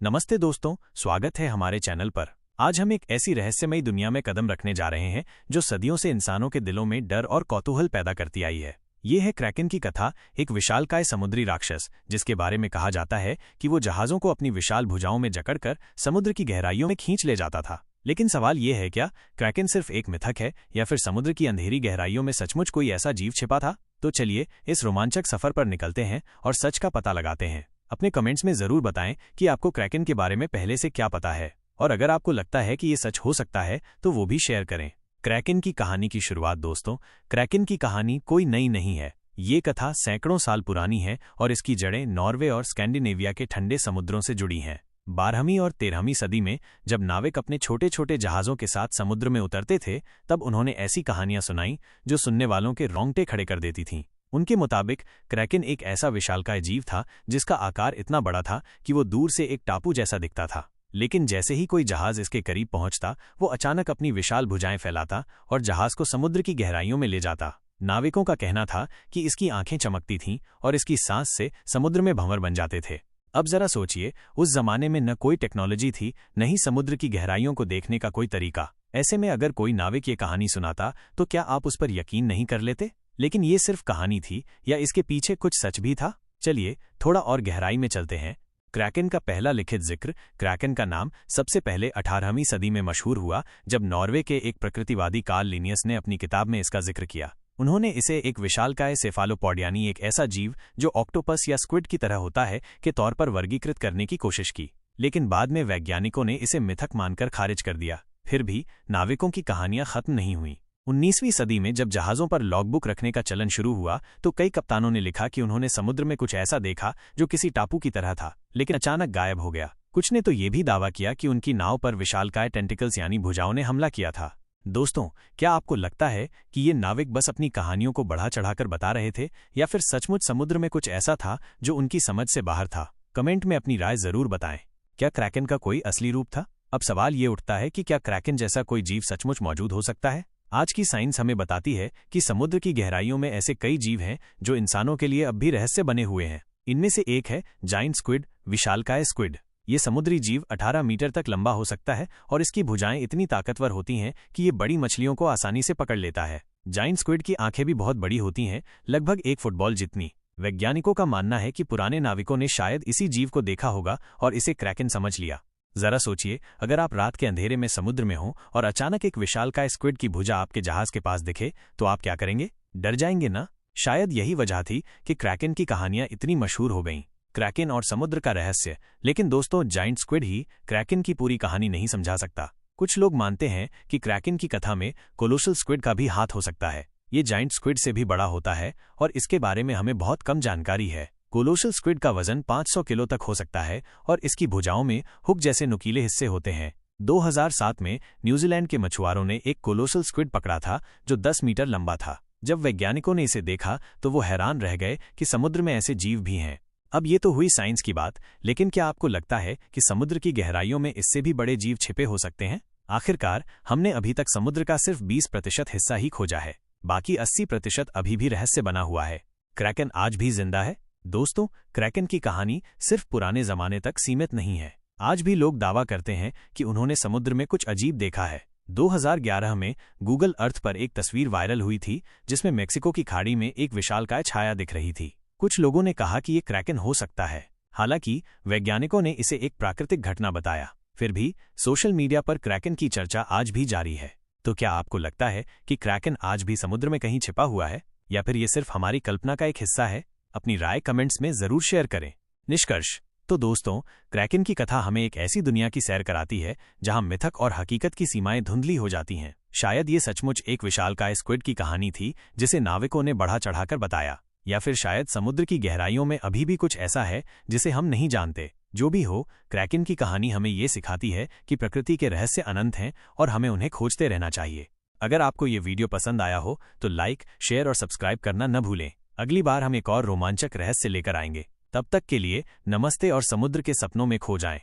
नमस्ते दोस्तों, स्वागत है हमारे चैनल पर। आज हम एक ऐसी रहस्यमयी दुनिया में कदम रखने जा रहे हैं जो सदियों से इंसानों के दिलों में डर और कौतूहल पैदा करती आई है। ये है क्रैकन की कथा, एक विशालकाय समुद्री राक्षस जिसके बारे में कहा जाता है कि वो जहाज़ों को अपनी विशाल भुजाओं में जकड़कर समुद्र की गहराइयों में खींच ले जाता था। लेकिन सवाल ये है, क्या क्रैकन सिर्फ एक मिथक है या फिर समुद्र की अंधेरी गहराइयों में सचमुच कोई ऐसा जीव छिपा था? तो चलिए इस रोमांचक सफर पर निकलते हैं और सच का पता लगाते हैं। अपने कमेंट्स में जरूर बताएं कि आपको क्रैकन के बारे में पहले से क्या पता है, और अगर आपको लगता है कि ये सच हो सकता है तो वो भी शेयर करें। क्रैकन की कहानी की शुरुआत। दोस्तों, क्रैकन की कहानी कोई नई नहीं है। ये कथा सैकड़ों साल पुरानी है और इसकी जड़ें नॉर्वे और स्कैंडिनेविया के ठंडे समुद्रों से जुड़ी हैं। 12वीं और 13वीं सदी में जब नाविक अपने छोटे छोटे जहाज़ों के साथ समुद्र में उतरते थे, तब उन्होंने ऐसी कहानियां सुनाई जो सुनने वालों के रोंगटे खड़े कर देती थीं। उनके मुताबिक क्रैकन एक ऐसा विशालकाय जीव था जिसका आकार इतना बड़ा था कि वो दूर से एक टापू जैसा दिखता था। लेकिन जैसे ही कोई जहाज इसके करीब पहुंचता, वो अचानक अपनी विशाल भुजाएं फैलाता और जहाज को समुद्र की गहराइयों में ले जाता। नाविकों का कहना था कि इसकी आंखें चमकती थीं और इसकी सांस से समुद्र में भंवर बन जाते थे। अब जरा सोचिए, उस जमाने में न कोई टेक्नोलॉजी थी, न ही समुद्र की गहराइयों को देखने का कोई तरीका। ऐसे में अगर कोई नाविक ये कहानी सुनाता तो क्या आप उस पर यकीन नहीं कर लेते? लेकिन ये सिर्फ कहानी थी या इसके पीछे कुछ सच भी था? चलिए थोड़ा और गहराई में चलते हैं। क्रैकन का पहला लिखित जिक्र। क्रैकन का नाम सबसे पहले 18वीं सदी में मशहूर हुआ जब नॉर्वे के एक प्रकृतिवादी कार्ल लिनियस ने अपनी किताब में इसका जिक्र किया। उन्होंने इसे एक विशालकाय सेफालोपॉड यानी एक ऐसा जीव जो ऑक्टोपस या स्क्विड की तरह होता है के तौर पर वर्गीकृत करने की कोशिश की। लेकिन बाद में वैज्ञानिकों ने इसे मिथक मानकर खारिज कर दिया। फिर भी नाविकों की कहानियां खत्म नहीं हुई। 19वीं सदी में जब जहाज़ों पर लॉगबुक रखने का चलन शुरू हुआ तो कई कप्तानों ने लिखा कि उन्होंने समुद्र में कुछ ऐसा देखा जो किसी टापू की तरह था, लेकिन अचानक गायब हो गया। कुछ ने तो ये भी दावा किया कि उनकी नाव पर विशालकाय टेंटिकल्स यानी भुजाओं ने हमला किया था। दोस्तों, क्या आपको लगता है कि ये नाविक बस अपनी कहानियों को बढ़ा चढ़ाकर बता रहे थे, या फिर सचमुच समुद्र में कुछ ऐसा था जो उनकी समझ से बाहर था? कमेंट में अपनी राय जरूर बताएं। क्या क्रैकन का कोई असली रूप था? अब सवाल ये उठता है कि क्या क्रैकन जैसा कोई जीव सचमुच मौजूद हो सकता है? आज की साइंस हमें बताती है कि समुद्र की गहराइयों में ऐसे कई जीव हैं जो इंसानों के लिए अब भी रहस्य बने हुए हैं। इनमें से एक है जाइंट स्क्विड, विशालकाय स्क्विड। ये समुद्री जीव 18 मीटर तक लंबा हो सकता है और इसकी भुजाएं इतनी ताकतवर होती हैं कि ये बड़ी मछलियों को आसानी से पकड़ लेता है। जाइंट स्क्विड की आंखें भी बहुत बड़ी होती हैं, लगभग एक फुटबॉल जितनी। वैज्ञानिकों का मानना है कि पुराने नाविकों ने शायद इसी जीव को देखा होगा और इसे क्रैकन समझ लिया। जरा सोचिए, अगर आप रात के अंधेरे में समुद्र में हो और अचानक एक विशालकाय स्क्विड की भुजा आपके जहाज के पास दिखे, तो आप क्या करेंगे? डर जाएंगे ना? शायद यही वजह थी कि क्रैकन की कहानियां इतनी मशहूर हो गईं। क्रैकन और समुद्र का रहस्य। लेकिन दोस्तों, जाइंट स्क्विड ही क्रैकन की पूरी कहानी नहीं समझा सकता। कुछ लोग मानते हैं कि क्रैकन की कथा में कोलोसल स्क्विड का भी हाथ हो सकता है। ये जाइंट स्क्विड से भी बड़ा होता है और इसके बारे में हमें बहुत कम जानकारी है। कोलोसल स्क्विड का वजन 500 किलो तक हो सकता है और इसकी भुजाओं में हुक जैसे नुकीले हिस्से होते हैं। 2007 में न्यूजीलैंड के मछुआरों ने एक कोलोसल स्क्विड पकड़ा था जो 10 मीटर लंबा था। जब वैज्ञानिकों ने इसे देखा तो वो हैरान रह गए कि समुद्र में ऐसे जीव भी हैं। अब ये तो हुई साइंस की बात, लेकिन क्या आपको लगता है कि समुद्र की गहराइयों में इससे भी बड़े जीव छिपे हो सकते हैं? आखिरकार हमने अभी तक समुद्र का सिर्फ 20% हिस्सा ही खोजा है, बाकी 80% अभी भी रहस्य बना हुआ है। क्रैकन आज भी जिंदा है? दोस्तों, क्रैकन की कहानी सिर्फ पुराने जमाने तक सीमित नहीं है। आज भी लोग दावा करते हैं कि उन्होंने समुद्र में कुछ अजीब देखा है। 2011 में गूगल अर्थ पर एक तस्वीर वायरल हुई थी जिसमें मेक्सिको की खाड़ी में एक विशालकाय छाया दिख रही थी। कुछ लोगों ने कहा कि ये क्रैकन हो सकता है, हालांकि वैज्ञानिकों ने इसे एक प्राकृतिक घटना बताया। फिर भी सोशल मीडिया पर क्रैकन की चर्चा आज भी जारी है। तो क्या आपको लगता है कि क्रैकन आज भी समुद्र में कहीं छिपा हुआ है, या फिर ये सिर्फ हमारी कल्पना का एक हिस्सा है? अपनी राय कमेंट्स में जरूर शेयर करें। निष्कर्ष तो दोस्तों, क्रैकन की कथा हमें एक ऐसी दुनिया की सैर कराती है जहां मिथक और हकीकत की सीमाएं धुंधली हो जाती हैं। शायद ये सचमुच एक विशालकाय स्क्विड की कहानी थी जिसे नाविकों ने बढ़ा चढ़ाकर बताया, या फिर शायद समुद्र की गहराइयों में अभी भी कुछ ऐसा है जिसे हम नहीं जानते। जो भी हो, क्रैकन की कहानी हमें ये सिखाती है कि प्रकृति के रहस्य अनंत हैं और हमें उन्हें खोजते रहना चाहिए। अगर आपको ये वीडियो पसंद आया हो तो लाइक, शेयर और सब्सक्राइब करना न भूलें। अगली बार हम एक और रोमांचक रहस्य लेकर आएंगे। तब तक के लिए नमस्ते और समुद्र के सपनों में खो जाएं।